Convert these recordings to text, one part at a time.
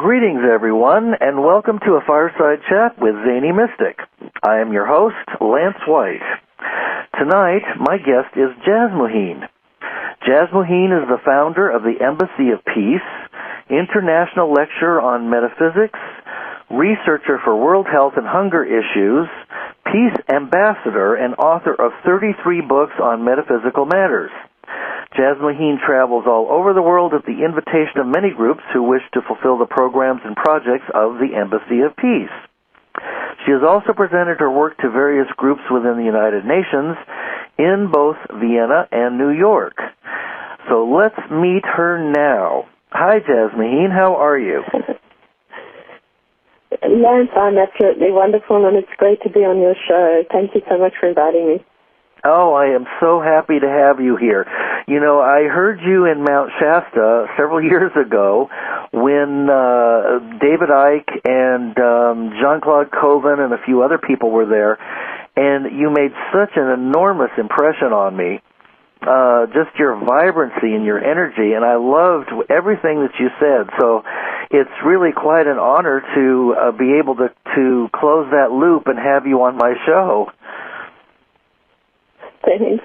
Greetings, everyone, and welcome to a Fireside Chat with Zany Mystic. I am your host, Lance White. Tonight, my guest is Jasmuheen. Jasmuheen is the founder of the Embassy of Peace, international lecturer on metaphysics, researcher for world health and hunger issues, peace ambassador, and author of 33 books on metaphysical matters. Jasmuheen travels all over the world at the invitation of many groups who wish to fulfill the programs and projects of the Embassy of Peace. She has also presented her work to various groups within the United Nations in both Vienna and New York. So let's meet her now. Hi, Jasmuheen. How are you? Lance, I'm absolutely wonderful, and it's great to be on your show. Thank you so much for inviting me. Oh, I am so happy to have you here. You know, I heard you in Mount Shasta several years ago when David Icke and Jean-Claude Coven and a few other people were there, and you made such an enormous impression on me. Just your vibrancy and your energy, and I loved everything that you said. So it's really quite an honor to be able to close that loop and have you on my show. Thanks.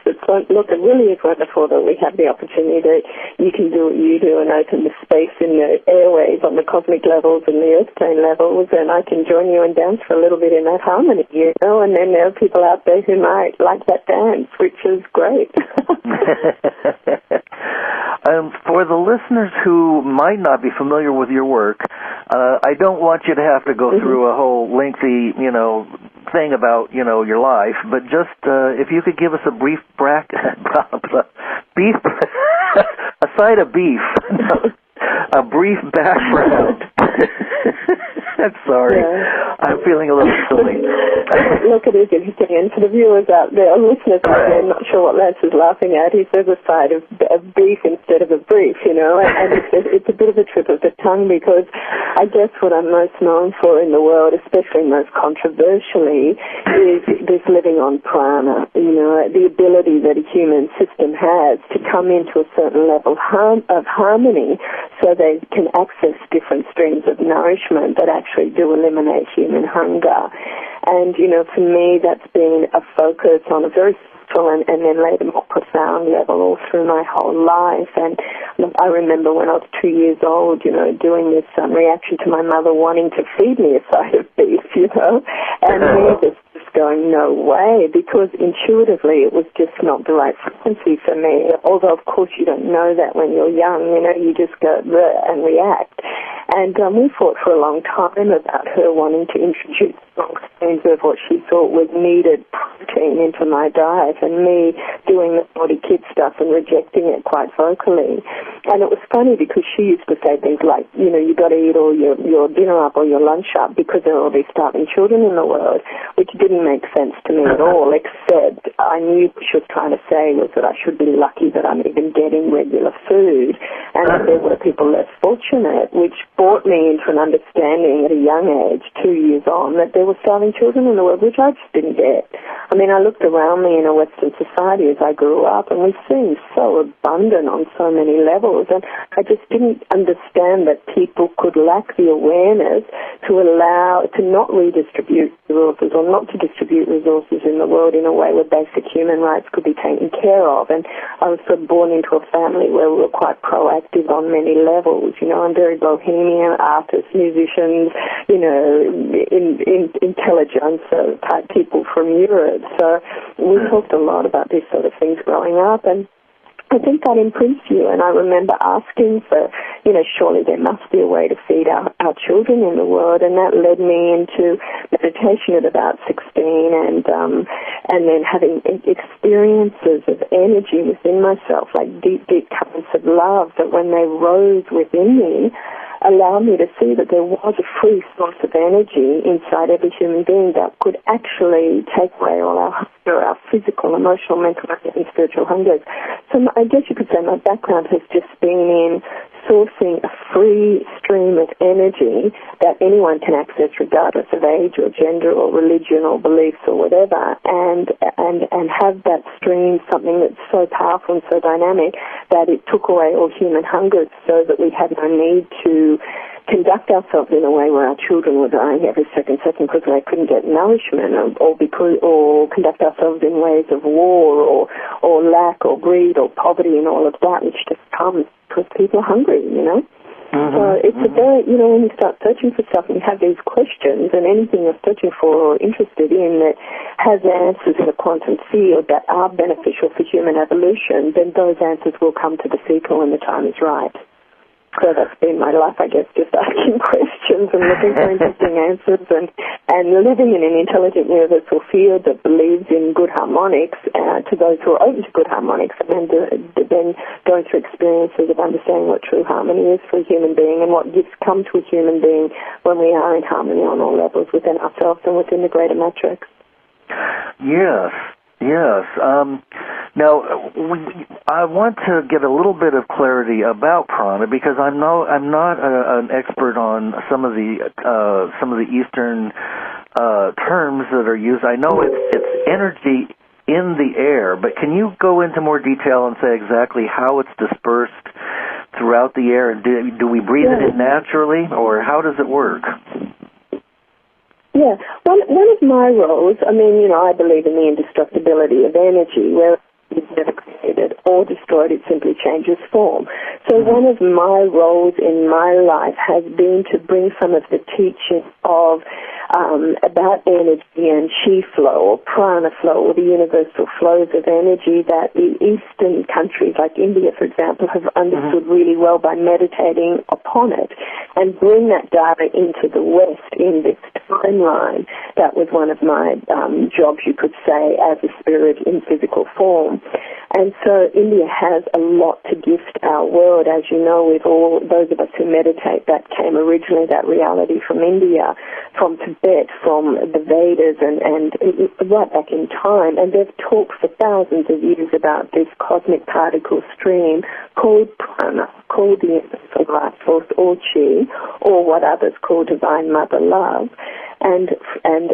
Look, it really is wonderful that we have the opportunity that you can do what you do and open the space in the airwaves on the cosmic levels and the earth plane levels, and I can join you and dance for a little bit in that harmony, you know, and then there are people out there who might like that dance, which is great. For the listeners who might not be familiar with your work, I don't want you to have to go through a whole lengthy, thing about, your life, but just if you could give us a brief a side of beef, a brief background. I'm sorry. Yeah. I'm feeling a little silly. Look, it is interesting, and for the viewers out there, listeners out there, I'm not sure what Lance is laughing at. He says a side of beef instead of a brief, and it's a bit of a trip of the tongue, because I guess what I'm most known for in the world, especially most controversially, is this living on prana, the ability that a human system has to come into a certain level of harmony so they can access different streams of nourishment that actually do eliminate human hunger. And, for me, that's been a focus on a very subtle and then later more profound level all through my whole life. And I remember when I was 2 years old, doing this reaction to my mother wanting to feed me a side of beef, and me just going, no way, because intuitively it was just not the right frequency for me. Although, of course, you don't know that when you're young, you just go bleh and react. And we fought for a long time about her wanting to introduce strong streams of what she thought was needed protein into my diet, and me doing the naughty kid stuff and rejecting it quite vocally. And it was funny because she used to say things like, you got to eat all your dinner up or your lunch up because there are all these starving children in the world, which didn't make sense to me at all, except I knew what she was trying to say was that I should be lucky that I'm even getting regular food, and that there were people less fortunate, which brought me into an understanding at a young age, 2 years on, that there were starving children in the world, which I just didn't get. I mean, I looked around me in a Western society as I grew up, and we seemed so abundant on so many levels, and I just didn't understand that people could lack the awareness to not redistribute resources or not to distribute resources in the world in a way where basic human rights could be taken care of. And I was sort of born into a family where we were quite proactive on many levels. I'm very bohemian, artists, musicians, intelligentsia type people from Europe. So we talked a lot about these sort of things growing up, and I think that imprints you, and I remember asking for, surely there must be a way to feed our children in the world, and that led me into meditation at about 16, and then having experiences of energy within myself, like deep, deep currents of love that when they rose within me, allowed me to see that there was a free source of energy inside every human being that could actually take away all our hunger, our physical, emotional, mental, and spiritual hungers. So I guess you could say my background has just been in sourcing a free stream of energy that anyone can access regardless of age or gender or religion or beliefs or whatever, and have that stream something that's so powerful and so dynamic that it took away all human hunger so that we had no need to conduct ourselves in a way where our children were dying every second because they couldn't get nourishment, or conduct ourselves in ways of war or lack or greed or poverty and all of that, which just comes because people are hungry, you know. So it's a very, you know, when you start searching for stuff and you have these questions, and anything you're searching for or interested in that has answers in a quantum field that are beneficial for human evolution, then those answers will come to the seeker when the time is right. So that's been my life, I guess, just asking questions and looking for interesting answers and living in an intelligent universal field that believes in good harmonics to those who are open to good harmonics, and then going through experiences of understanding what true harmony is for a human being and what gifts come to a human being when we are in harmony on all levels within ourselves and within the greater matrix. Yes. Now, I want to get a little bit of clarity about prana, because I'm not an expert on some of the Eastern terms that are used. I know it's energy in the air, but can you go into more detail and say exactly how it's dispersed throughout the air, and do we breathe it in naturally, or how does it work? Yeah, one of my roles, I mean, you know, I believe in the indestructibility of energy, where it's never created or destroyed, it simply changes form. So one of my roles in my life has been to bring some of the teaching of about energy and chi flow or prana flow, or the universal flows of energy that the Eastern countries like India, for example, have understood really well by meditating upon it, and bring that data into the West in this timeline. That was one of my jobs, you could say, as a spirit in physical form. And so India has a lot to gift our world. As you know, with all those of us who meditate, that came originally, that reality, from India, from Tibet, from the Vedas, and right back in time. And they've talked for thousands of years about this cosmic particle stream called prana, called the universal life force, or chi, or what others call divine mother love, and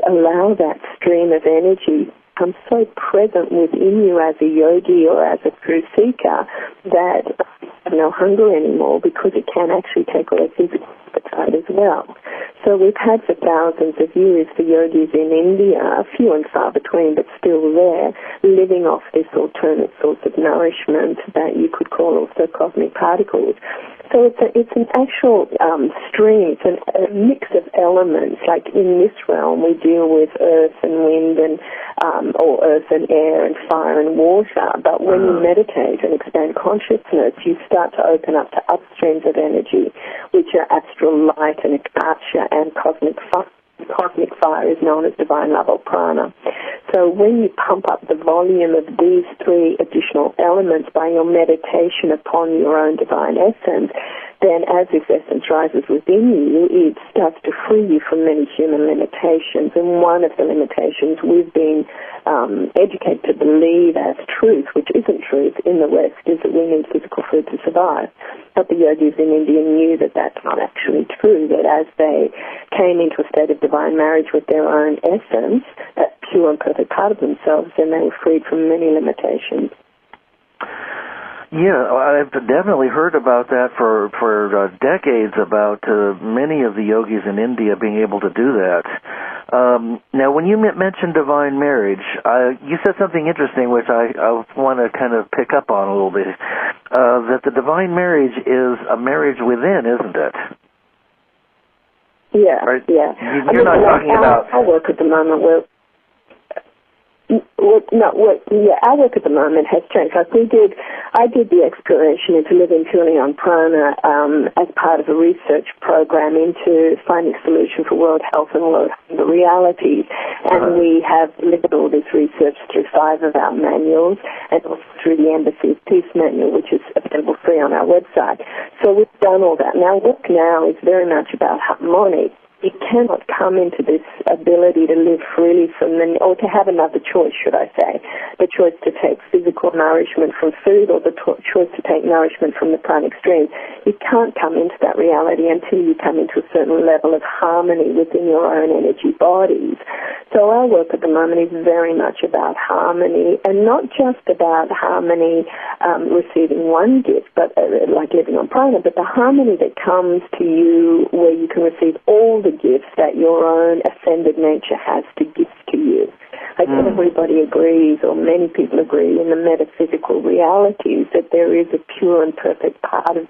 allow that stream of energy become so present within you as a yogi or as a true seeker that you have no hunger anymore, because it can actually take away physical appetite as well. So we've had for thousands of years the yogis in India, few and far between, but still there, living off this alternate source of nourishment that you could call also cosmic particles. So it's an actual stream, it's a mix of elements. Like in this realm, we deal with earth and wind and or earth and air and fire and water. But when you meditate and expand consciousness, you start to open up to upstreams of energy, which are astral light and akasha and cosmic fire. Cosmic fire is known as divine love or prana. So when you pump up the volume of these three additional elements by your meditation upon your own divine essence, then as this essence rises within you, it starts to free you from many human limitations. And one of the limitations we've been educated to believe as truth, which isn't truth in the West, is that we need physical food to survive. But the yogis in India knew that that's not actually true, that as they came into a state of divine marriage with their own essence, that pure and perfect part of themselves, then they were freed from many limitations. Yeah, I've definitely heard about that for decades, about many of the yogis in India being able to do that. Now, when you mentioned divine marriage, you said something interesting, which I want to kind of pick up on a little bit, that the divine marriage is a marriage within, isn't it? Yeah, right? Yeah. You're not talking about... Our work at the moment, our work at the moment has changed. Like I did the exploration into living purely on prana as part of a research program into finding a solution for world health and world hunger realities. And we have delivered all this research through 5 of our manuals, and also through the Embassy of Peace manual, which is available free on our website. So we've done all that. And our work now is very much about harmony. You cannot come into this ability to live freely from or to have another choice, should I say, the choice to take physical nourishment from food, or the choice to take nourishment from the pranic stream. You can't come into that reality until you come into a certain level of harmony within your own energy bodies. So our work at the moment is very much about harmony, and not just about harmony receiving one gift, but like living on Prana, but the harmony that comes to you where you can receive all the gifts that your own ascended nature has to give to you. Like everybody agrees, or many people agree, in the metaphysical realities that there is a pure and perfect part of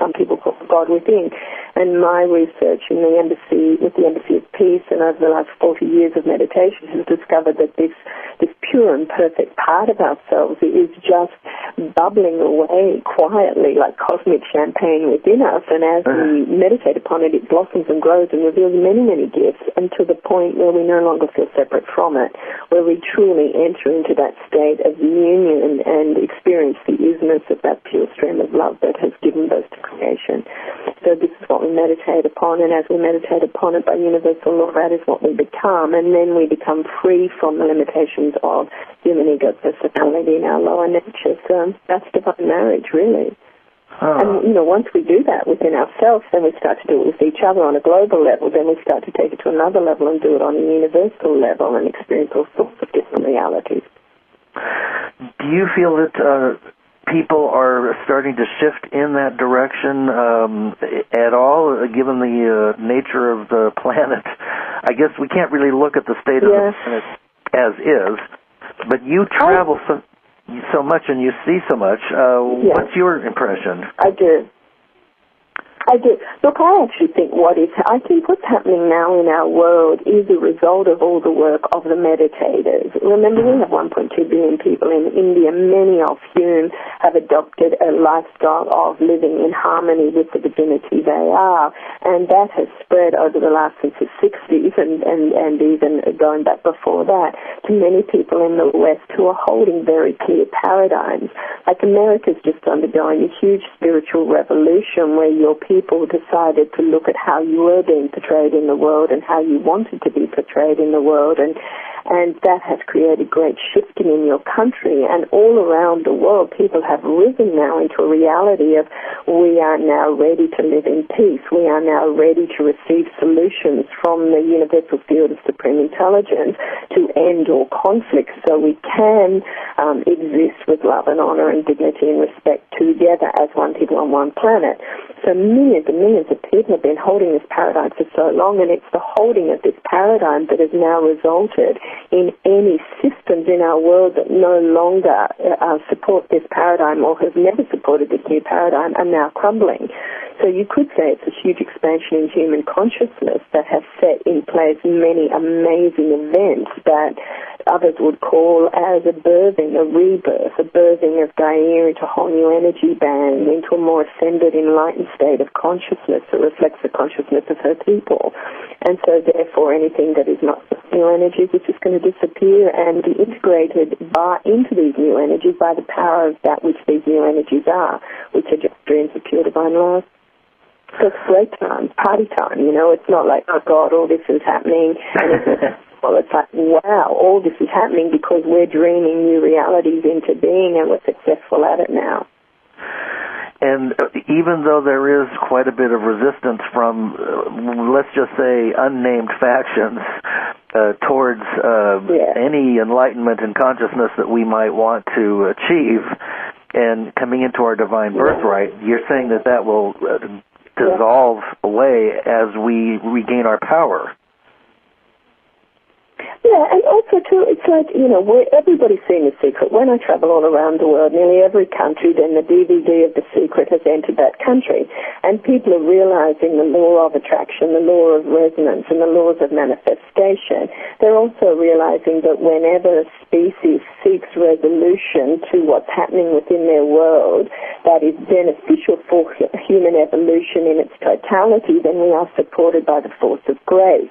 some people call God within. And my research in the embassy, with the Embassy of Peace, and over the last 40 years of meditation, has discovered that this pure and perfect part of ourselves is just bubbling away quietly like cosmic champagne within us. And as we meditate upon it, it blossoms and grows and reveals many, many gifts, until the point where we no longer feel separate from it, where we truly enter into that state of union and experience the isness of that pure stream of love that has given birth to creation. So this is what we meditate upon, and as we meditate upon it by universal law, that is what we become, and then we become free from the limitations of human ego, personality, and our lower nature. So that's divine marriage, really. And, once we do that within ourselves, then we start to do it with each other on a global level, then we start to take it to another level and do it on a universal level and experience all sorts of different realities. Do you feel that people are starting to shift in that direction at all, given the nature of the planet? I guess we can't really look at the state of the planet as is, but you travel so much and you see so much. What's your impression? I do. Look, I actually think what's happening now in our world is a result of all the work of the meditators. Remember, we have 1.2 billion people in India, many of whom have adopted a lifestyle of living in harmony with the divinity they are, and that has spread over the last since the 60s and even going back before that to many people in the West who are holding very clear paradigms. Like America's just undergoing a huge spiritual revolution where your people decided to look at how you were being portrayed in the world and how you wanted to be portrayed in the world, and that has created great shifting in your country. And all around the world, people have risen now into a reality of, we are now ready to live in peace. We are now ready to receive solutions from the universal field of supreme intelligence to end all conflicts, so we can exist with love and honor and dignity and respect together as one people on one planet. So millions and millions of people have been holding this paradigm for so long, and it's the holding of this paradigm that has now resulted in any systems in our world that no longer support this paradigm or have never supported this new paradigm are now crumbling. So you could say it's a huge expansion in human consciousness that has set in place many amazing events that others would call as a birthing, a rebirth, a birthing of Gaia into a whole new energy band, into a more ascended, enlightened state of consciousness that reflects the consciousness of her people. And so therefore anything that is not new energies is just going to disappear and be integrated into these new energies by the power of that which these new energies are, which are just dreams of pure divine love. So it's great time, party time, It's not like, oh God, all this is happening, and well, it's like, wow, all this is happening because we're dreaming new realities into being, and we're successful at it now. And even though there is quite a bit of resistance from, let's just say, unnamed factions towards any enlightenment and consciousness that we might want to achieve, and coming into our divine birthright, you're saying that will dissolve away as we regain our power. Yeah, and also, too, it's like, everybody's seen The Secret. When I travel all around the world, nearly every country, then the DVD of The Secret has entered that country. And people are realizing the law of attraction, the law of resonance, and the laws of manifestation. They're also realizing that whenever a species seeks resolution to what's happening within their world that is beneficial for human evolution in its totality, then we are supported by the force of grace.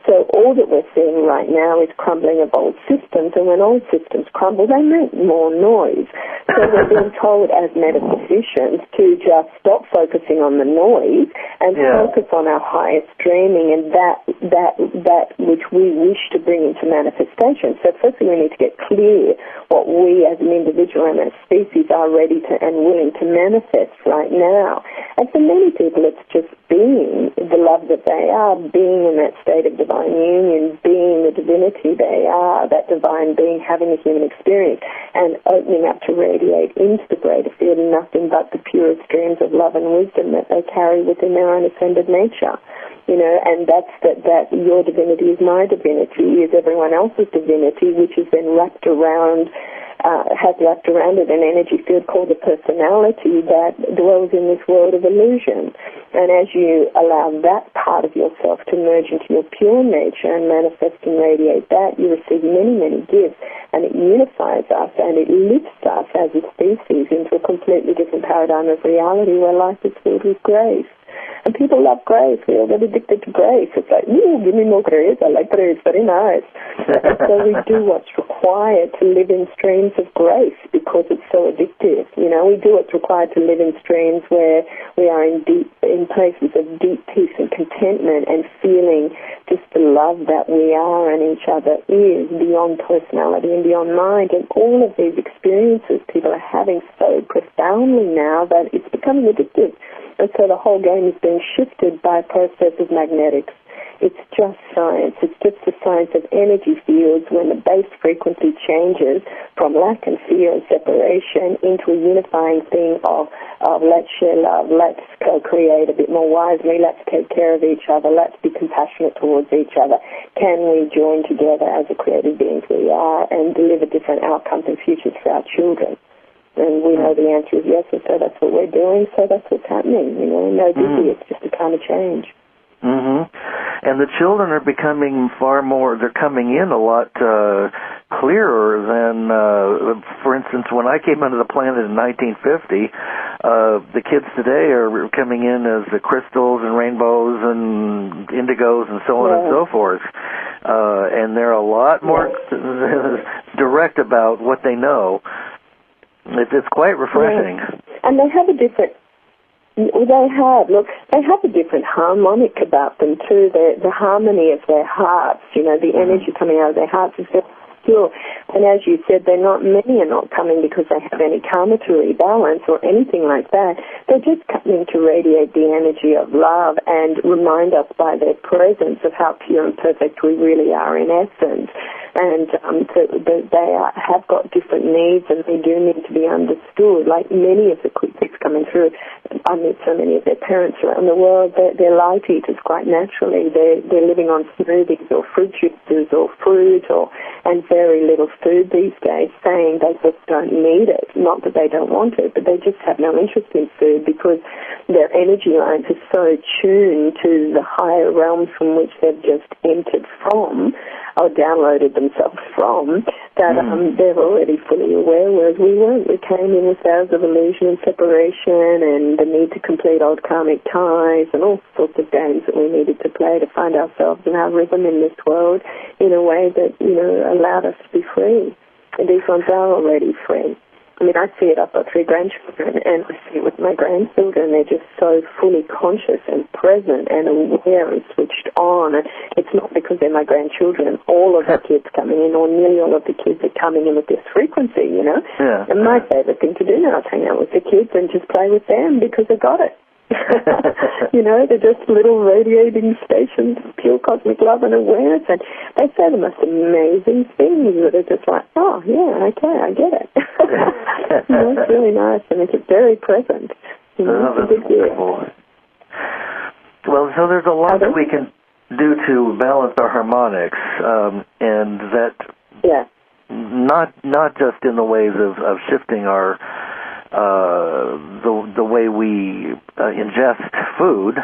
So all that we're seeing right now is crumbling of old systems, and when old systems crumble, they make more noise. So we're being told as metaphysicians to just stop focusing on the noise and focus on our highest dreaming and that which we wish to bring into manifestation. So firstly, we need to get clear what we as an individual and as a species are ready to and willing to manifest right now. And for many people, it's just being the love that they are being in that state of divine union, being the divinity they are, that divine being having a human experience, and opening up to radiate into the greater field, nothing but the purest streams of love and wisdom that they carry within their own ascended nature. You know, and that's that your divinity is my divinity, is everyone else's divinity, which is then wrapped around, has wrapped around it an energy field called the personality that dwells in this world of illusion. And as you allow that part of yourself to merge into your pure nature and manifest and radiate that, you receive many, many gifts, and it unifies us and it lifts us as a species into a completely different paradigm of reality where life is filled with grace. And people love grace. We all get addicted to grace. It's like, give me more grace. I like grace. Very nice. So we do what's required to live in streams of grace because it's so addictive. You know, we do what's required to live in streams where we are in places of deep peace and contentment and feeling just the love that we are and each other is beyond personality and beyond mind. And all of these experiences people are having so profoundly now that it's becoming addictive. And so the whole game is being shifted by a process of magnetics. It's just science. It's just the science of energy fields when the base frequency changes from lack and fear and separation into a unifying thing of let's share love, let's co-create a bit more wisely, let's take care of each other, let's be compassionate towards each other. Can we join together as the creative beings we are and deliver different outcomes and futures for our children? And we know the answer is yes, and so that's what we're doing, so that's what's happening, you know, no biggie, it's just a kind of change. Mm-hmm. And the children are becoming they're coming in a lot clearer than, for instance, when I came onto the planet in 1950, the kids today are coming in as the crystals and rainbows and indigos and so on and so forth. And they're a lot more direct about what they know. It's quite refreshing. Yeah. And they have a different harmonic about them too. The harmony of their hearts, you know, the energy coming out of their hearts is very pure. And as you said, many are not coming because they have any karma to rebalance or anything like that. They're just coming to radiate the energy of love and remind us by their presence of how pure and perfect we really are in essence. And they have got different needs and they do need to be understood. Like many of the kids coming through, I meet so many of their parents around the world, they're light eaters quite naturally. They're living on smoothies or fruit juices or fruit and very little food these days, saying they just don't need it. Not that they don't want it, but they just have no interest in food because their energy lines are so tuned to the higher realms from which they've just entered from or downloaded themselves from, that they're already fully aware, whereas we weren't. We came in with hours of illusion and separation and the need to complete old karmic ties and all sorts of games that we needed to play to find ourselves and our rhythm in this world in a way that, you know, allowed us to be free. And these ones are already free. I mean, I see it. I've got 3 grandchildren, and I see it with my grandchildren. They're just so fully conscious and present and aware and switched on. And it's not because they're my grandchildren. All of the kids coming in, or nearly all of the kids are coming in with this frequency, you know. Yeah. And my favorite thing to do now is hang out with the kids and just play with them because they got it. You know, they're just little radiating stations of pure cosmic love and awareness, and they say the most amazing things that are just like, oh, yeah, okay, I get it. You know, it's really nice, and it's very present. You know, it's a big deal. Well, so there's a lot that we can do to balance our harmonics, and that not just in the ways of shifting our the way we ingest food,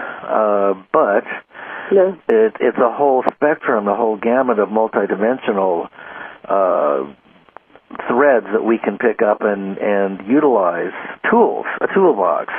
but it's a whole spectrum, the whole gamut of multidimensional threads that we can pick up and utilize. Tools, a toolbox.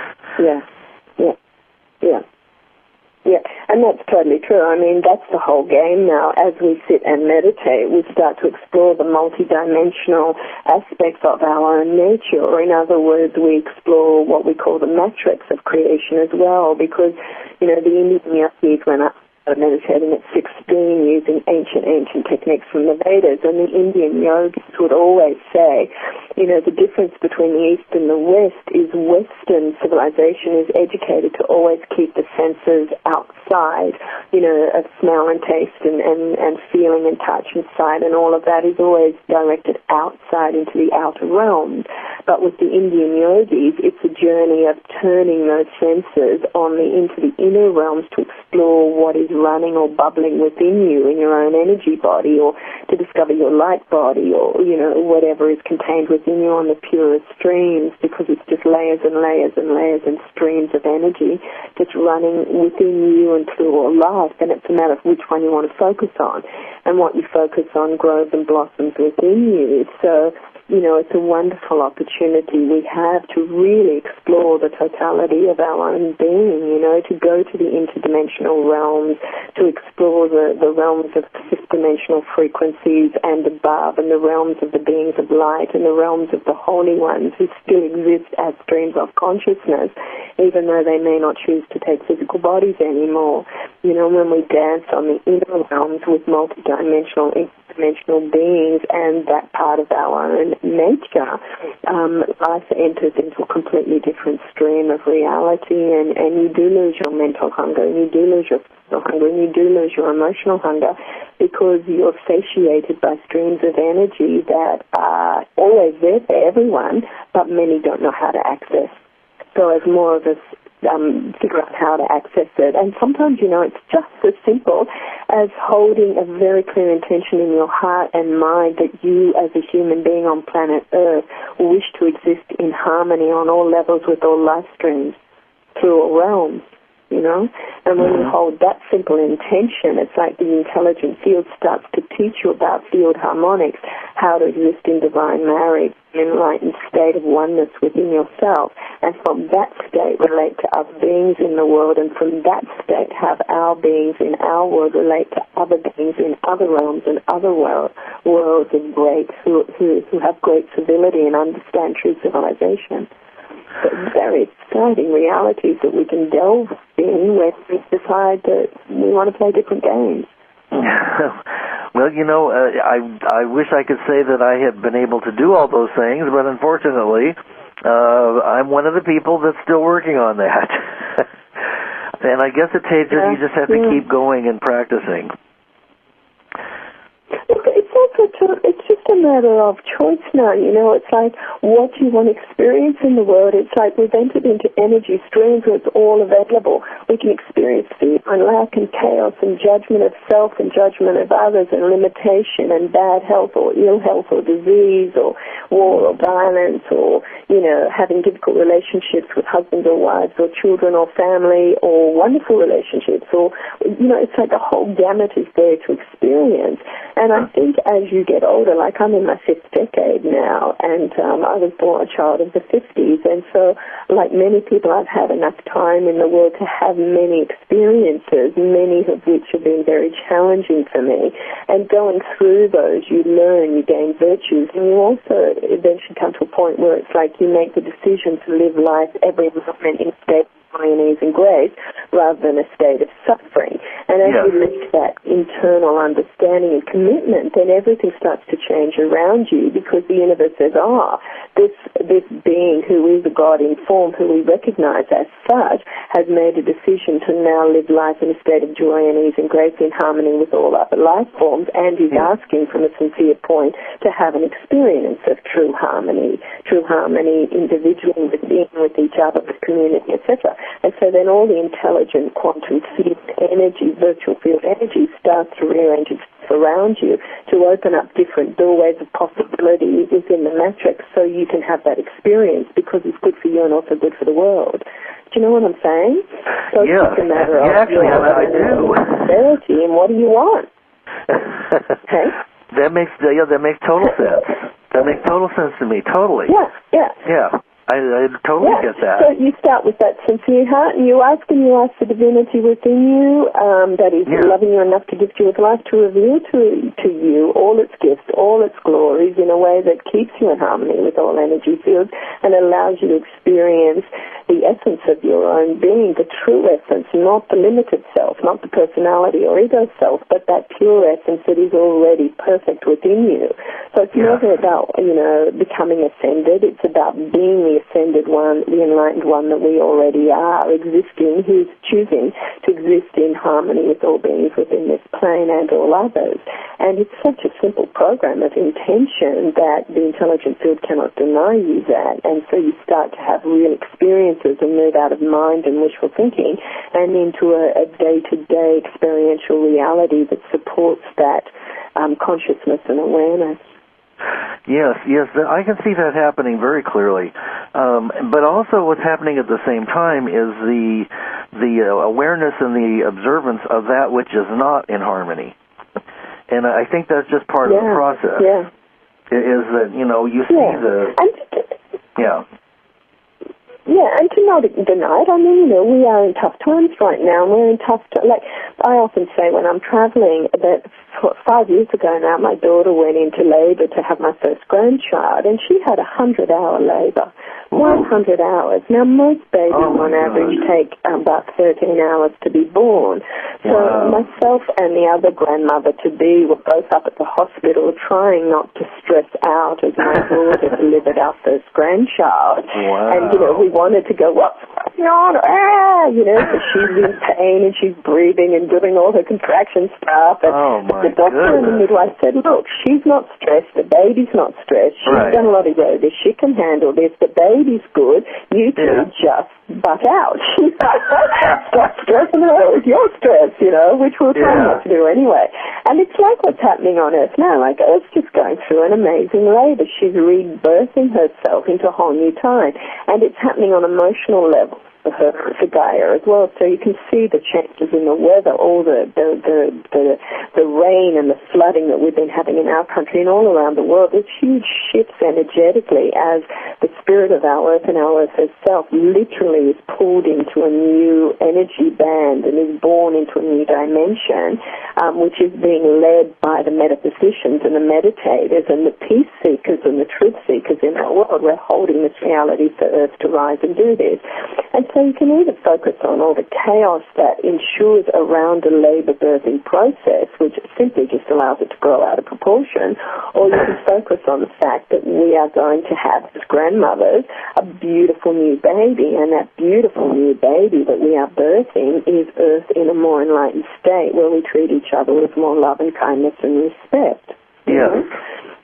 Yeah, and that's totally true. I mean, that's the whole game now. As we sit and meditate, we start to explore the multidimensional aspects of our own nature, or in other words, we explore what we call the matrix of creation as well, because, you know, the Indian yogis went up meditating at 16 using ancient techniques from the Vedas, and the Indian yogis would always say, you know, the difference between the East and the West is Western civilization is educated to always keep the senses outside inside, of smell and taste and feeling and touch and sight and all of that is always directed outside into the outer realms. But with the Indian yogis, it's a journey of turning those senses into the inner realms to explore what is running or bubbling within you in your own energy body, or to discover your light body, or, whatever is contained within you on the purest streams, because it's just layers and layers and layers and streams of energy that's running within you and through all life, and it's a matter of which one you want to focus on. And what you focus on grows and blossoms within you. So, it's a wonderful opportunity we have to really explore the totality of our own being, to go to the interdimensional realms, to explore the realms of fifth dimensional frequencies and above, and the realms of the beings of light, and the realms of the holy ones who still exist as streams of consciousness, even though they may not choose to take physical bodies anymore. When we dance on the inner realms with multidimensional, interdimensional beings and that part of our own nature, life enters into a completely different stream of reality, and you do lose your mental hunger, and you do lose your physical hunger, and you do lose your emotional hunger, because you're satiated by streams of energy that are always there for everyone, but many don't know how to access. So as more of us figure out how to access it. And sometimes, it's just as simple as holding a very clear intention in your heart and mind that you, as a human being on planet Earth, wish to exist in harmony on all levels with all life streams through all realms. And when you hold that simple intention, it's like the intelligent field starts to teach you about field harmonics, how to exist in divine marriage, an enlightened state of oneness within yourself, and from that state relate to other beings in the world, and from that state have our beings in our world relate to other beings in other realms and other worlds and greats who have great civility and understand true civilization. So very exciting realities that we can delve in when we decide that we want to play different games. Well, I wish I could say that I had been able to do all those things, but unfortunately, I'm one of the people that's still working on that. And I guess it takes you just have to keep going and practicing. It's just a matter of choice now, it's like what you want to experience in the world. It's like we've entered into energy streams where it's all available. We can experience fear and lack and chaos and judgment of self and judgment of others and limitation and bad health or ill health or disease or war or violence or, having difficult relationships with husbands or wives or children or family or wonderful relationships or, it's like the whole gamut is there to experience. And I think as you get older, like I'm in my 5th decade now, and I was born a child of the 50s, and so like many people, I've had enough time in the world to have many experiences, many of which have been very challenging for me. And going through those, you learn, you gain virtues, and you also eventually come to a point where it's like you make the decision to live life every moment in state of ease and grace rather than a state of suffering. And as you reach that internal understanding and commitment, then everything starts to change around you, because the universe says, this being who is a God in form, who we recognize as such, has made a decision to now live life in a state of joy and ease and grace in harmony with all other life forms, and is asking from a sincere point to have an experience of true harmony individually, with being with each other, with community, etc. And so then all the intelligent quantum field energy, virtual field energy, starts to rearrange itself around you to open up different doorways of possibility within the matrix, so you can have that experience, because it's good for you and also good for the world. Do you know what I'm saying? So it's just a matter of actually, I do. Sincerity, and what do you want? Okay? That makes total sense. That makes total sense to me. Totally. Yeah. I totally get that. So you start with that sincere heart, and you ask the divinity within you that is loving you enough to gift you with life, to reveal to you all its gifts, all its glories, in a way that keeps you in harmony with all energy fields and allows you to experience the essence of your own being, the true essence, not the limited self, not the personality or ego self, but that pure essence that is already perfect within you. So it's never about, becoming ascended. It's about being the ascended one, the enlightened one that we already are, existing, who's choosing to exist in harmony with all beings within this plane and all others. And it's such a simple program of intention that the intelligent field cannot deny you that. And so you start to have real experiences and move out of mind and wishful thinking and into a day-to-day experiential reality that supports that consciousness and awareness. Yes, I can see that happening very clearly. But also what's happening at the same time is the awareness and the observance of that which is not in harmony. And I think that's just part of the process. Yeah. Is that, you see Yeah, and to not deny it. I mean, we are in tough times right now. We're in tough like, I often say when I'm traveling that 5 years ago now, my daughter went into labor to have my first grandchild, and she had 100-hour labor. 100 hours. Now, most babies on average take about 13 hours to be born. So myself and the other grandmother-to-be were both up at the hospital trying not to stress out as my daughter delivered our first grandchild. And, we wanted to go, what's going on? So she's in pain and she's breathing and doing all her contraction stuff. And the doctor and the midwife said, look, she's not stressed. The baby's not stressed. She's done a lot of yoga. She can handle this. The baby's good. You two just butt out. Stop stressing her with your stress, which we're trying not to do anyway. And it's like what's happening on Earth now. Like Earth's just going through an amazing labor. She's rebirthing herself into a whole new time. And it's happening on emotional level for her, for Gaia as well. So you can see the changes in the weather, all the rain and the flooding that we've been having in our country and all around the world. There's huge shifts energetically as the spirit of our Earth and our Earth herself literally is pulled into a new energy band and is born into a new dimension, which is being led by the metaphysicians and the meditators and the peace seekers and the truth seekers in our world. We're holding this reality for Earth to rise and do this. And so you can either focus on all the chaos that ensures around the labor birthing process, which simply just allows it to grow out of proportion, or you can focus on the fact that we are going to have, as grandmothers, a beautiful new baby, and that beautiful new baby that we are birthing is Earth in a more enlightened state where we treat each other with more love and kindness and respect. Yes.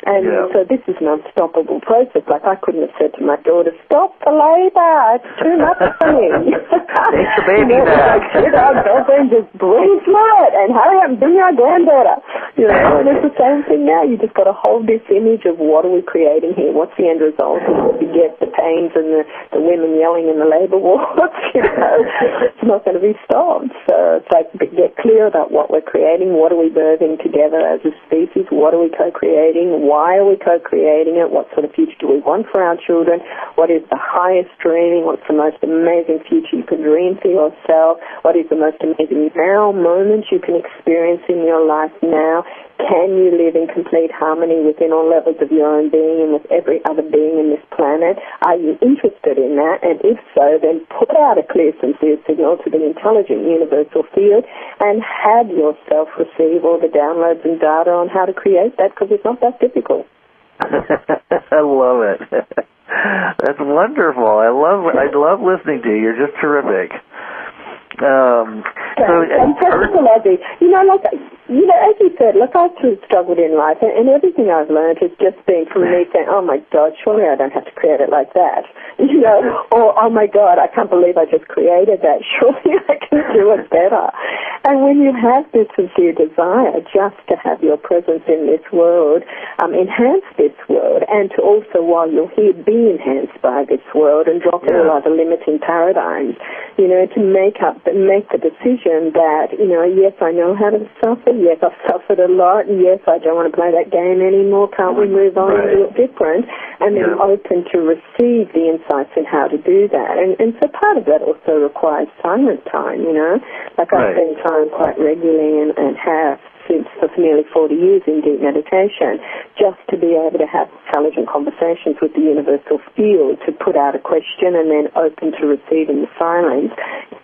And so this is an unstoppable process. Like I couldn't have said to my daughter, stop the labor, it's too much for me. Take the baby back. Our girlfriend just breathe smart and hurry up and bring our granddaughter. And it's the same thing now. You just got to hold this image of what are we creating here? What's the end result? And you get the pains and the women yelling in the labor wards, It's not going to be stopped. So it's like get clear about what we're creating. What are we birthing together as a species? What are we co-creating? Why are we co-creating it? What sort of future do we want for our children? What is the highest dreaming? What's the most amazing future you can dream for yourself? What is the most amazing now moment you can experience in your life now? Can you live in complete harmony within all levels of your own being and with every other being in this planet? Are you interested in that? And if so, then put out a clear, sincere signal to the intelligent universal field and have yourself receive all the downloads and data on how to create that, because it's not that difficult. I love it. That's wonderful. I love listening to you. You're just terrific. As you said, look, I've struggled in life, and everything I've learned has just been from me saying, oh my God, surely I don't have to create it like that, or oh my God, I can't believe I just created that, surely I can do it better. And when you have this sincere desire just to have your presence in this world, enhance this world, and to also, while you're here, be enhanced by this world and drop all other limiting paradigms, to make the decision that, yes, I know how to suffer, yes, I've suffered a lot, yes, I don't want to play that game anymore, can't we move on and do it different, and then open to receive the insights in how to do that. And so part of that also requires silent time, like I spend time quite regularly and have since for nearly 40 years in deep meditation, just to be able to have intelligent conversations with the universal field, to put out a question and then open to receiving the silence.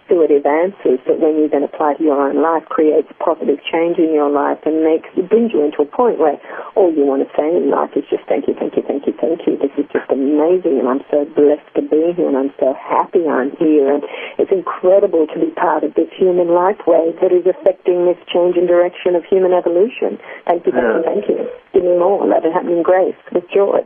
intuitive answers that when you then apply to your own life creates positive change in your life and brings you into a point where all you want to say in life is just thank you, thank you, thank you, thank you. This is just amazing, and I'm so blessed to be here, and I'm so happy I'm here, and it's incredible to be part of this human life wave that is affecting this change in direction of human evolution. Thank you, thank you, thank you. Give me more. Let it happen in grace, with joy.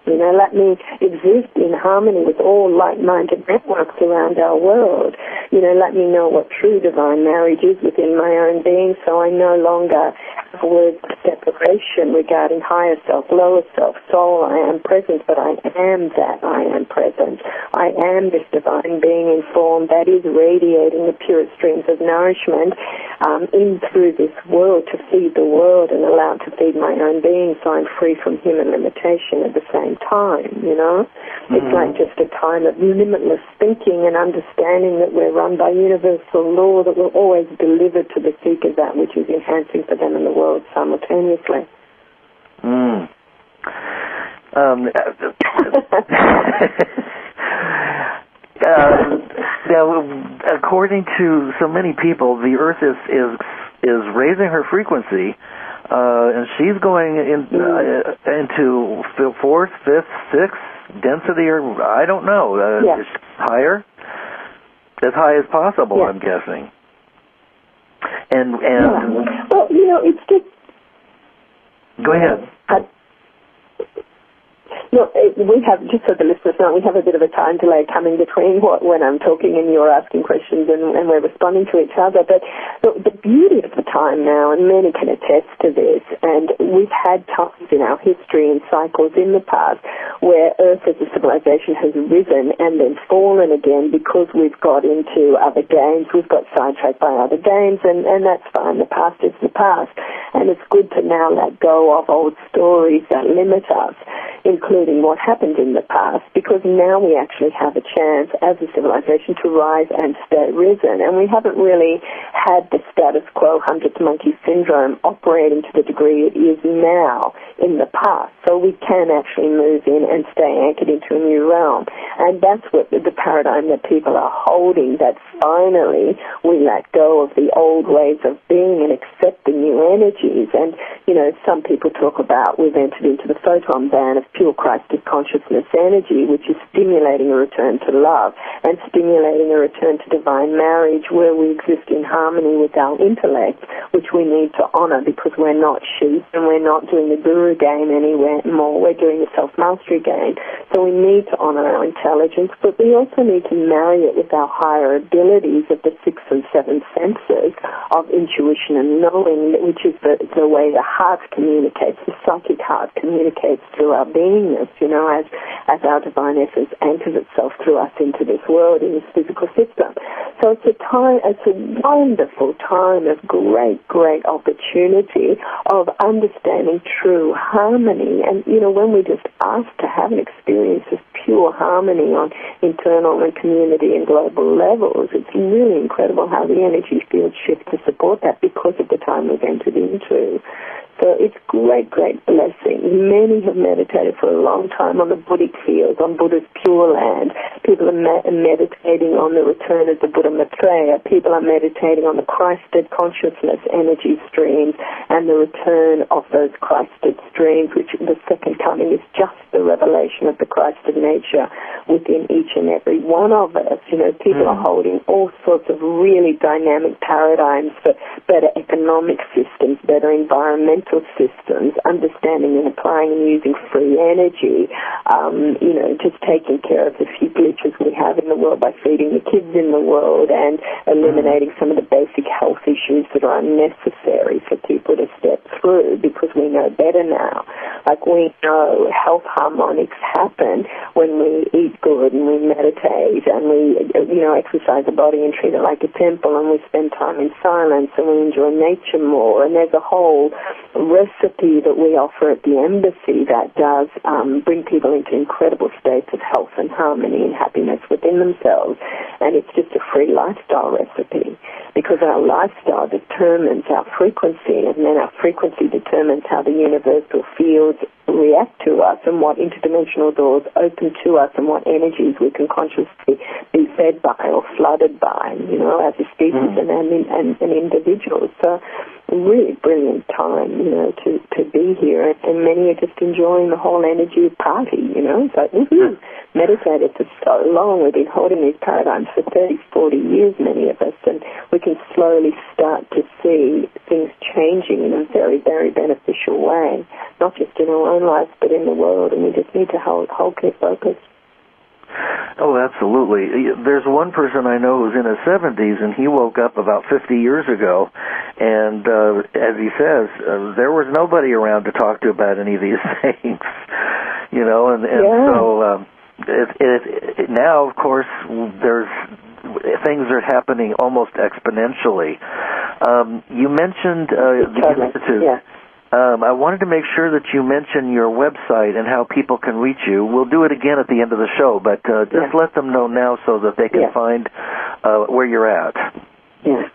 You know, let me exist in harmony with all like-minded networks around our world. You know, let me know what true divine marriage is within my own being, so I no longer have words of separation regarding higher self, lower self, soul. I am present, but I am that I am present. I am this divine being in form that is radiating the purest streams of nourishment in through this world to feed the world and allow it to feed my own being, so I'm free from human limitation at the same time, you know. It's like just a time of limitless thinking and understanding that we're run by universal law that will always deliver to the seeker that which is enhancing for them in the world simultaneously. Now, according to so many people, the Earth is raising her frequency, and she's going into fourth, fifth, sixth density, or I don't know, higher, as high as possible. I'm guessing. And well, you know, it's just. Go ahead. No, we have, just so the listeners know, we have a bit of a time delay coming between when I'm talking and you're asking questions and we're responding to each other. But the beauty of the time now, and many can attest to this, and we've had times in our history and cycles in the past where Earth as a civilization has risen and then fallen again because we've got into other games, we've got sidetracked by other games, and that's fine. The past is the past. And it's good to now let go of old stories that limit us, including what happened in the past, because now we actually have a chance as a civilization to rise and stay risen. And we haven't really had the status quo 100th monkey syndrome operating to the degree it is now in the past. So we can actually move in and stay anchored into a new realm. And that's what the paradigm that people are holding, that finally we let go of the old ways of being and accept the new energies. And, you know, some people talk about we've entered into the photon band of pure Christed consciousness energy, which is stimulating a return to love and stimulating a return to divine marriage where we exist in harmony with our intellect, which we need to honor because we're not sheep and we're not doing the guru game anymore. We're doing the self-mastery game. So we need to honor our intelligence, but we also need to marry it with our higher abilities of the sixth and seventh senses of intuition and knowing, which is the way the heart communicates, the psychic heart communicates through our beingness, you know, as our divine essence anchors itself through us into this world, in this physical system. So it's a wonderful time of great opportunity of understanding true harmony. And, you know, when we just ask to have an experience of pure harmony on internal and community and global levels, it's really incredible how the energy fields shift to support that because of the time we've entered into. So it's great blessing. Many have meditated for a long time on the Buddhic fields, on Buddha's Pure Land. People are meditating on the return of the Buddha Maitreya. People are meditating on the Christed consciousness energy streams and the return of those Christed streams, which the second coming is just the revelation of the Christed nature within each and every one of us. You know, people are holding all sorts of really dynamic paradigms for better economic systems, better environmental systems, understanding and applying and using free energy, you know, just taking care of the few glitches we have in the world by feeding the kids in the world and eliminating some of the basic health issues that are unnecessary for people to step through because we know better now. Like we know health harmonics happen when we eat good and we meditate and we, you know, exercise the body and treat it like a temple and we spend time in silence and we enjoy nature more. And there's a whole recipe that we offer at the embassy that does bring people into incredible states of health and harmony and happiness within themselves. And it's just a free lifestyle recipe because our lifestyle determines our frequency, and then our frequency determines how the universal fields react to us and what interdimensional doors open to us and what energies we can consciously be fed by or flooded by, you know, as a species and individuals. So a really brilliant time, you know, to be here. And many are just enjoying the whole energy party, you know. It's like, woohoo, meditated for so long. We've been holding these paradigms for 30, 40 years, many of us, and we can slowly start to see things changing in a very, very beneficial way, not just in our own lives, but in the world, and we just need to hold clear focus. Oh, absolutely. There's one person I know who's in his 70s, and he woke up about 50 years ago, and as he says, there was nobody around to talk to about any of these things, you know, and so now, of course, things are happening almost exponentially. You mentioned the Institute. Yeah. I wanted to make sure that you mention your website and how people can reach you. We'll do it again at the end of the show, but just let them know now so that they can find where you're at. Yeah.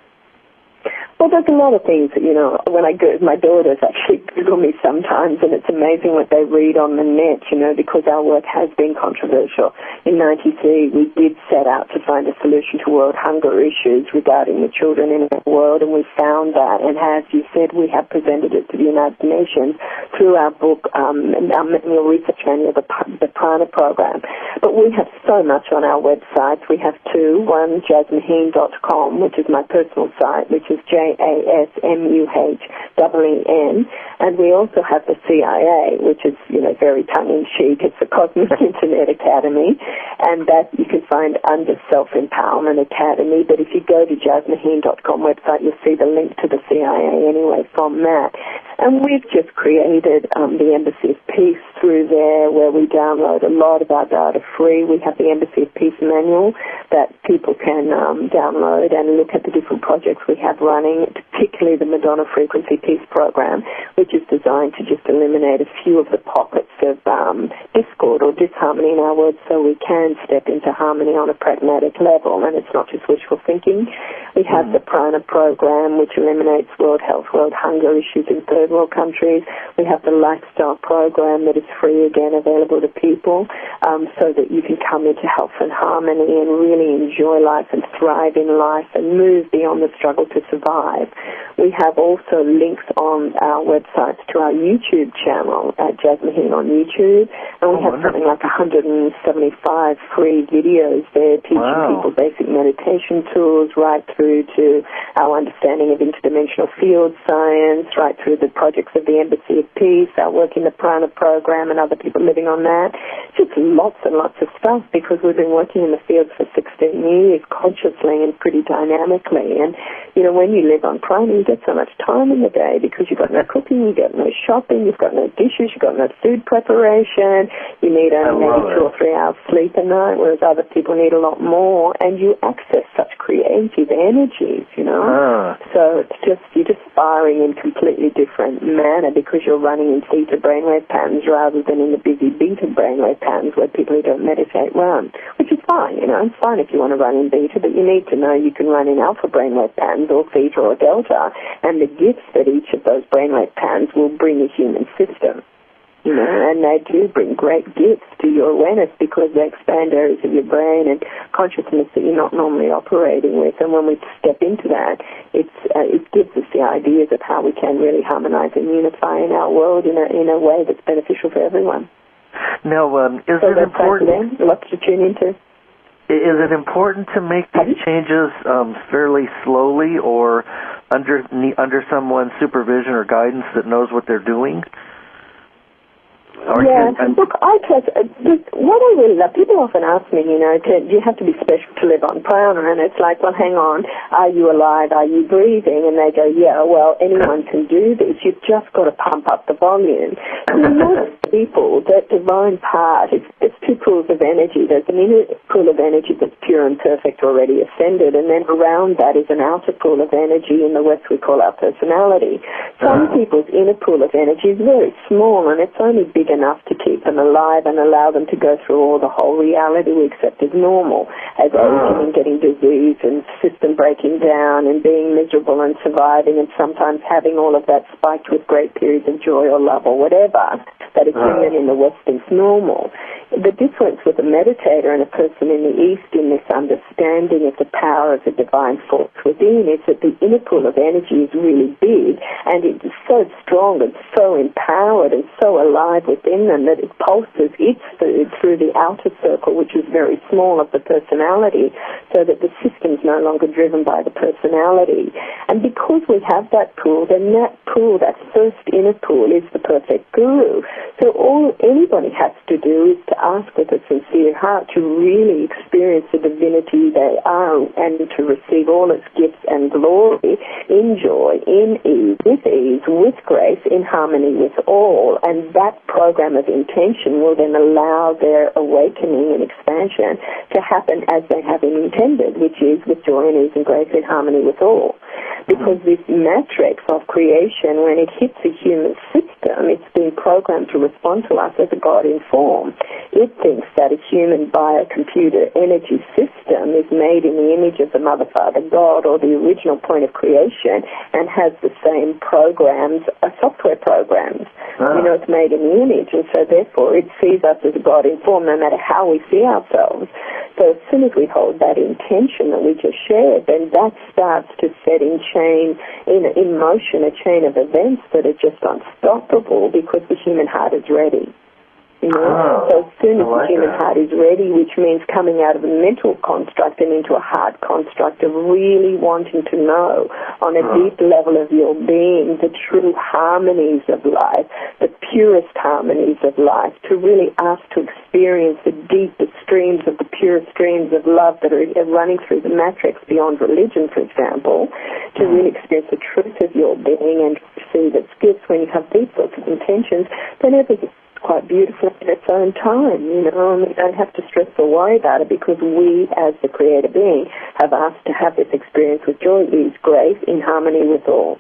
Well, there's a lot of things that, you know, when I go, my daughters actually Google me sometimes, and it's amazing what they read on the net, you know, because our work has been controversial. In 93, we did set out to find a solution to world hunger issues regarding the children in the world, and we found that. And as you said, we have presented it to the United Nations through our book, our manual research manual, the Prana program. But we have so much on our websites. We have two. One, Jasmuheen.com, which is my personal site, which is JASMUHEEN, and we also have the CIA, which is, you know, very tongue-in-cheek. It's the Cosmic Internet Academy, and that you can find under Self-Empowerment Academy. But if you go to Jasmuheen.com website, you'll see the link to the CIA anyway from that. And we've just created the Embassy of Peace through there, where we download a lot of our data free. We have the Embassy of Peace manual that people can download and look at the different projects we have running, particularly the Madonna Frequency Peace Program, which is designed to just eliminate a few of the pockets of discord or disharmony in our world so we can step into harmony on a pragmatic level, and it's not just wishful thinking. We have the Prana program, which eliminates world health, world hunger issues in third world countries. We have the lifestyle program that is free, again, available to people, so that you can come into health and harmony and really enjoy life and thrive in life and move beyond the struggle to survive. We have also links on our websites to our YouTube channel at Jasmuheen on YouTube, and we have something like 175 free videos there teaching people basic meditation tools, right through to our understanding of interdimensional field science, right through the projects of the Embassy of Peace, our work in the Prana program and other people living on that. Just lots and lots of stuff, because we've been working in the field for 16 years consciously and pretty dynamically. And, you know, when you live on Prana, you get so much time in the day because you've got no cooking, you've got no shopping, you've got no dishes, you've got no food preparation, you need only maybe 2 or 3 hours sleep a night, whereas other people need a lot more, and you access such creative energies, you know. So it's just, you're just firing in completely different manner because you're running in theta brainwave patterns rather than in the busy beta brainwave patterns where people who don't meditate run, which is fine, you know. It's fine if you want to run in beta, but you need to know you can run in alpha brainwave patterns or theta or delta, and the gifts that each of those brainwave patterns will bring a human system. You know, and they do bring great gifts to your awareness because they expand areas of your brain and consciousness that you're not normally operating with. And when we step into that, it gives us the ideas of how we can really harmonize and unify in our world in a way that's beneficial for everyone. Now, is it important? Lots to tune into. Is it important to make these changes fairly slowly, or under someone's supervision or guidance that knows what they're doing? Look, what I really love, people often ask me, you know, do you have to be special to live on Prana? And it's like, well, hang on, are you alive? Are you breathing? And they go, yeah, well, anyone can do this. You've just got to pump up the volume. And most people, that divine part, it's 2 pools of energy. There's an inner pool of energy that's pure and perfect, already ascended, and then around that is an outer pool of energy in the West we call our personality. Some people's inner pool of energy is very small, and it's only big enough to keep them alive and allow them to go through all the whole reality we accept as normal, as aging and getting disease and system breaking down and being miserable and surviving and sometimes having all of that spiked with great periods of joy or love or whatever that is women in the West is normal. The difference with a meditator and a person in the East in this understanding of the power of the divine force within is that the inner pool of energy is really big and it is so strong and so empowered and so alive within them that it pulses its food through the outer circle, which is very small, of the personality, so that the system is no longer driven by the personality. And because we have that pool, then that pool, that first inner pool, is the perfect guru. So all anybody has to do is to ask with a sincere heart to really experience the divinity they are and to receive all its gifts and glory in joy, in ease, with grace, in harmony with all. And that program of intention will then allow their awakening and expansion to happen as they have intended, which is with joy and ease and grace in harmony with all. Because this matrix of creation, when it hits a human system, it's been programmed to respond to us as a God in form. It thinks that a human biocomputer energy system is made in the image of the Mother, Father, God, or the original point of creation, and has the same programs, software programs. You know, it's made in the image, and so therefore it sees us as a God in form, no matter how we see ourselves. So as soon as we hold that intention that we just shared, then that starts to set in motion a chain of events that are just unstoppable because the human heart is ready. You know? So as soon as the human heart is ready, which means coming out of a mental construct and into a heart construct of really wanting to know on a deep level of your being the true harmonies of life, the purest harmonies of life, to really ask to experience the deepest streams of the purest streams of love that are running through the matrix beyond religion, for example, to really experience the truth of your being and see that gifts when you have these sorts of intentions, then everything quite beautiful in its own time, you know, and we don't have to stress or worry about it because we, as the creator being, have asked to have this experience with joy, ease, grace, in harmony with all.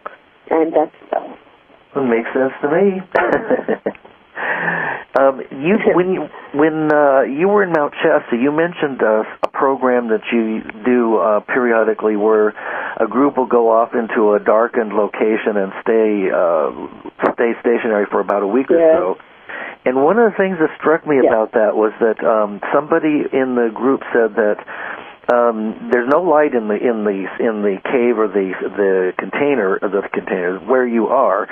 And that's It makes sense to me. When you were in Mount Shasta, you mentioned a program that you do periodically where a group will go off into a darkened location and stay stationary for about a week or so. And one of the things that struck me about that was that somebody in the group said that there's no light in the cave or the container where you are,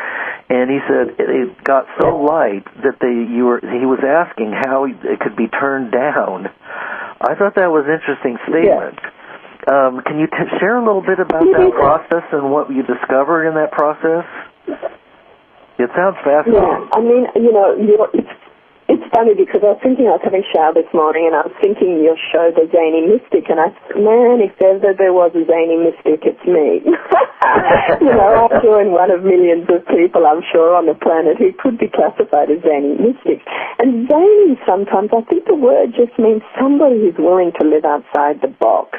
and he said it got so light that he was asking how it could be turned down. I thought that was an interesting statement. Can you share a little bit about that process and what you discovered in that process? It sounds fascinating. Yeah, I mean, you know, it's funny because I was thinking, I was having a shower this morning and I was thinking your show, The Zany Mystic, and I thought, man, if ever there was a Zany Mystic, it's me. You know, I'm joined one of millions of people, I'm sure, on the planet who could be classified as Zany Mystics. And Zany, sometimes, I think the word just means somebody who's willing to live outside the box.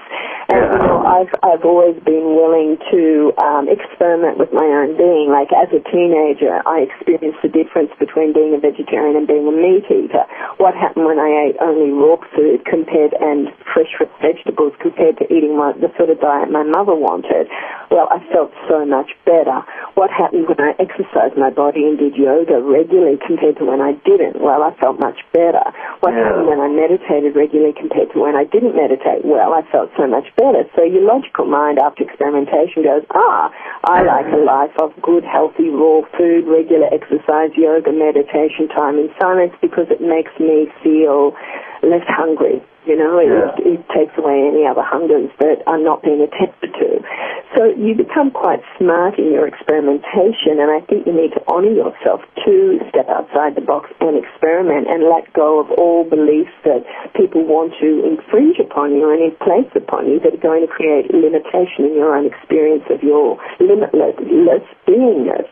And, you know, I've always been willing to experiment with my own being. Like, as a teenager, I experienced the difference between being a vegetarian and being a meat eater. What happened when I ate only raw food and fresh vegetables compared to eating the sort of diet my mother wanted? Well, I felt so much better. What happened when I exercised my body and did yoga regularly compared to when I didn't? Well, I felt much better. What happened when I meditated regularly compared to when I didn't meditate? Well, I felt so much better. So your logical mind after experimentation goes, I like a life of good, healthy, raw food, regular exercise, yoga, meditation, time in silence, because it makes me feel less hungry. You know, it takes away any other hungers that are not being attended to. So you become quite smart in your experimentation, and I think you need to honor yourself to step outside the box and experiment and let go of all beliefs that people want to infringe upon you and place upon you that are going to create limitation in your own experience of your limitless beingness.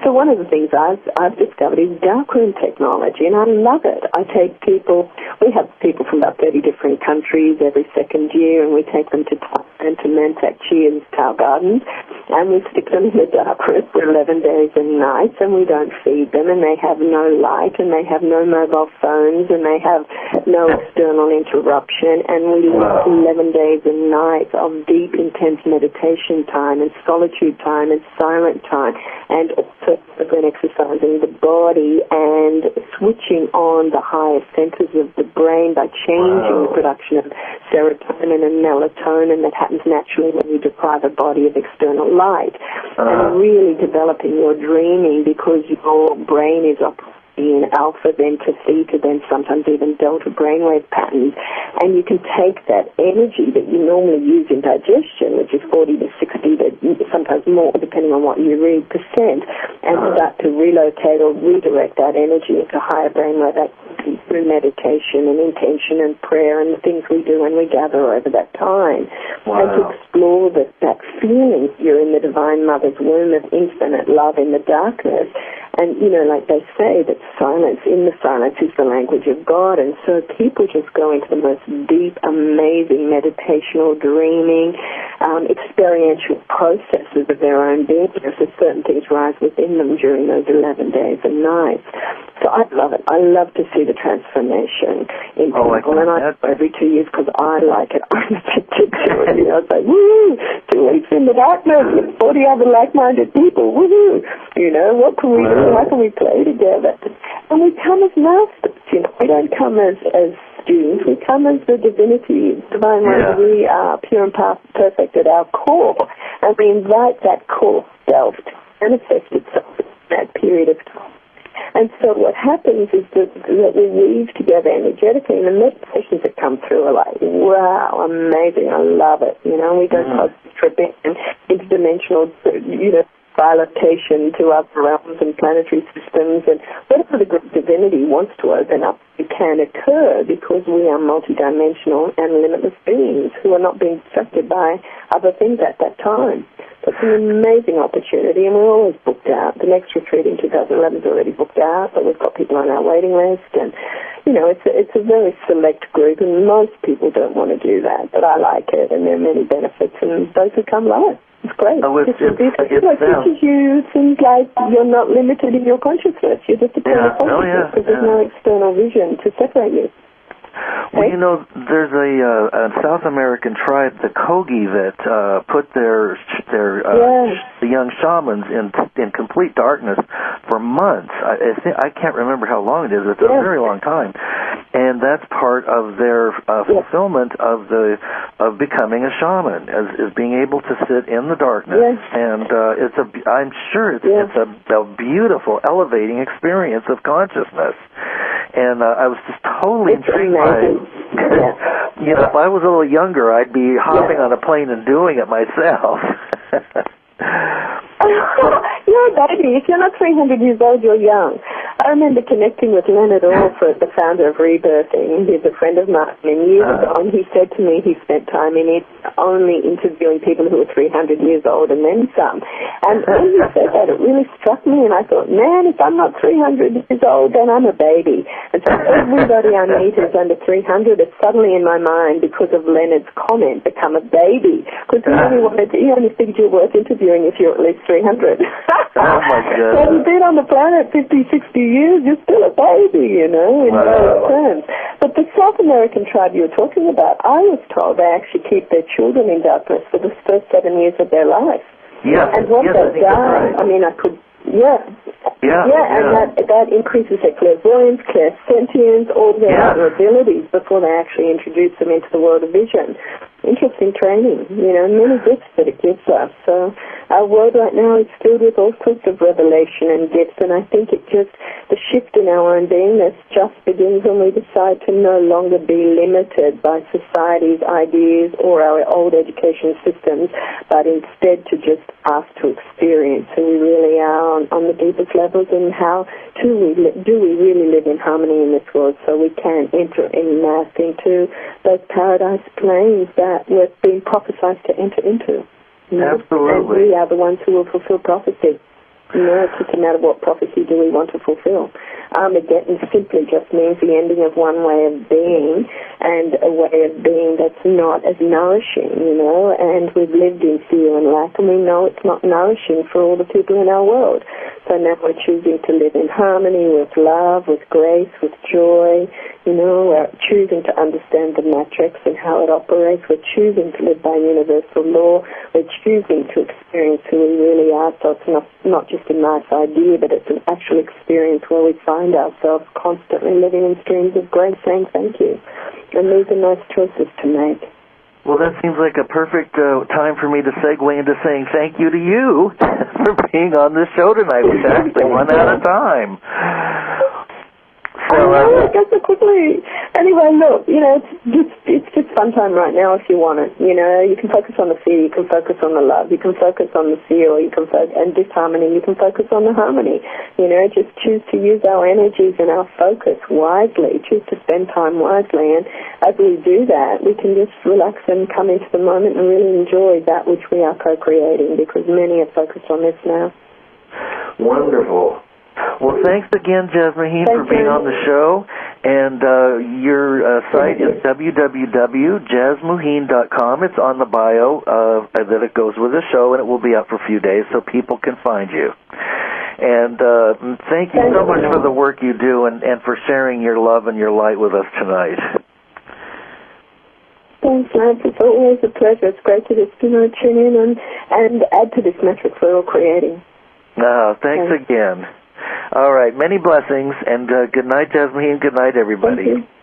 So one of the things I've discovered is darkroom technology, and I love it. We have people from about 30 different countries every second year, and we take them to and to Mantak Chia's Tao Gardens, and we stick them in the dark room for 11 days and nights, and we don't feed them, and they have no light, and they have no mobile phones, and they have no external interruption, and we live 11 days and nights of deep, intense meditation time and solitude time and silent time, and also again exercising the body and switching on the highest centers of the brain by changing the production of serotonin and melatonin that happens naturally when you deprive a body of external light, and really developing your dreaming, because your brain is operating in alpha, then to theta, then sometimes even delta brainwave patterns, and you can take that energy that you normally use in digestion, which is 40 to 60 to sometimes more, depending on what you read, percent, and start to relocate or redirect that energy into higher brainwave activity through meditation and intention and prayer and the things we do when we gather over that time, and to explore that feeling you're in the Divine Mother's womb of infinite love in the darkness. And, you know, like they say, that silence, in the silence is the language of God. And so people just go into the most deep, amazing meditational, dreaming, experiential processes of their own being as certain things rise within them during those 11 days and nights. So I love it. I love to see the transformation in people. And I every 2 years, because I like it. I'm particularly, you know, it's like, woo, 2 weeks in the darkness with 40 other like-minded people, woo, you know, what can we do? How can we play together? And we come as masters, you know. We don't come as students. We come as the divinity, divine one. We are pure and perfect at our core. And we invite that core self to manifest itself in that period of time. And so what happens is that we weave together energetically, and the meditations that come through are like, wow, amazing, I love it. You know, we go tripping and interdimensional, you know, dilatation to other realms and planetary systems, and whatever the great divinity wants to open up, it can occur, because we are multidimensional and limitless beings who are not being distracted by other things at that time. So it's an amazing opportunity, and we're always booked out. The next retreat in 2011 is already booked out, but we've got people on our waiting list, and, you know, it's a very select group, and most people don't want to do that, but I like it, and there are many benefits, and those who come love it. It's great. It teaches you things like you're not limited in your consciousness. You're just a point of consciousness, because there's no external vision to separate you. Well, you know, there's a South American tribe, the Kogi, that put the young shamans in complete darkness for months. I can't remember how long it is. It's a very long time, and that's part of their fulfillment of becoming a shaman, is being able to sit in the darkness. And I'm sure it's a beautiful, elevating experience of consciousness. And I was just totally intrigued by it. You know, if I was a little younger, I'd be hopping on a plane and doing it myself. You're a baby. If you're not 300 years old, you're young. I remember connecting with Leonard Orford, the founder of Rebirthing. He's a friend of mine, and years ago, and he said to me he spent time in it only interviewing people who were 300 years old and then some. And when he said that, it really struck me, and I thought, man, if I'm not 300 years old, then I'm a baby. And so everybody I meet who's under 300 is suddenly in my mind, because of Leonard's comment, become a baby. Because he only figured you're worth interviewing if you're at least 300. Oh, my God. So you've been on the planet 50, 60 years, you're still a baby, you know, in those terms. But the South American tribe you were talking about, I was told they actually keep their children in darkness for the first 7 years of their life. And once they die, I mean, I could... And that increases their clairvoyance, clairsentience, all their other abilities before they actually introduce them into the world of vision. Interesting training, you know, many gifts that it gives us. So our world right now is filled with all sorts of revelation and gifts, and I think the shift in our own beingness just begins when we decide to no longer be limited by society's ideas or our old education systems, but instead to just ask to experience who we really are on the deepest levels, and how do we really live in harmony in this world, so we can enter en masse into those paradise planes that we're being prophesied to enter into. You know? Absolutely. And we are the ones who will fulfill prophecy. You know, it's just a matter of what prophecy do we want to fulfill. Armageddon simply just means the ending of one way of being, and a way of being that's not as nourishing, and we've lived in fear and lack, and we know it's not nourishing for all the people in our world. So now we're choosing to live in harmony with love, with grace, with joy. We're choosing to understand the matrix and how it operates. We're choosing to live by universal law. We're choosing to experience who we really are. So it's not just a nice idea, but it's an actual experience where we find ourselves constantly living in streams of grace, saying thank you. And these are nice choices to make. Well, that seems like a perfect time for me to segue into saying thank you to you for being on this show tonight. We've actually run out of time. So, it goes so quickly. Anyway, look, it's just fun time right now if you want it. You can focus on the fear, you can focus on the love, you can focus on the fear, or you can focus and disharmony, you can focus on the harmony. Just choose to use our energies and our focus wisely, choose to spend time wisely, and as we do that, we can just relax and come into the moment and really enjoy that which we are co-creating, because many are focused on this now. Wonderful. Well, thanks again, Jasmuheen, for being on the show. And your site is www.jasmuheen.com. It's on the bio that it goes with the show, and it will be up for a few days so people can find you. And thank you so much for the work you do and for sharing your love and your light with us tonight. Thanks, Lance. It's always a pleasure. It's great to just tune in and add to this matrix we're all creating. Thanks again. All right, many blessings, and good night, Jasmuheen. Good night, everybody. Thank you.